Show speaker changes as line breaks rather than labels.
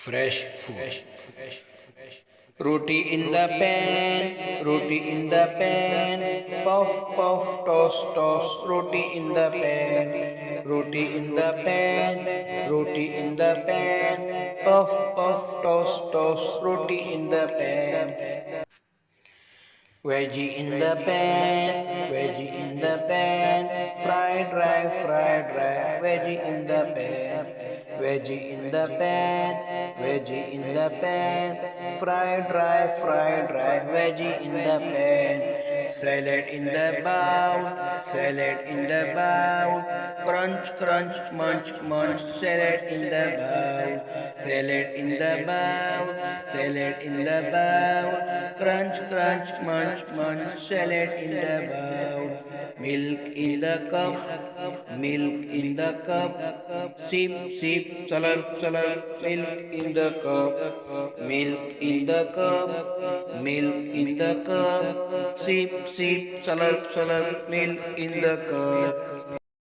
fresh food. Roti in the pan, roti in the pan, puff puff toss toss, roti in the pan, roti in the pan, roti in the pan, puff puff toss toss, roti in the pan. Veggie in the pan, veggie in the pan, fried rice, veggie in the pan, veggie in the pan, veggie in the pan, fried rice, veggie in the pan, salad in the bowl, salad in the bowl, crunch, crunch, munch, munch, salad in the bowl, salad in the bowl, salad in the bowl, crunch, crunch, munch, munch, salad in the bowl, milk in the cup, milk in the cup, sip, sip, slurp, slurp, milk in the cup, milk in the cup, milk in the cup, sip, sip, slurp, slurp, milk in the cup.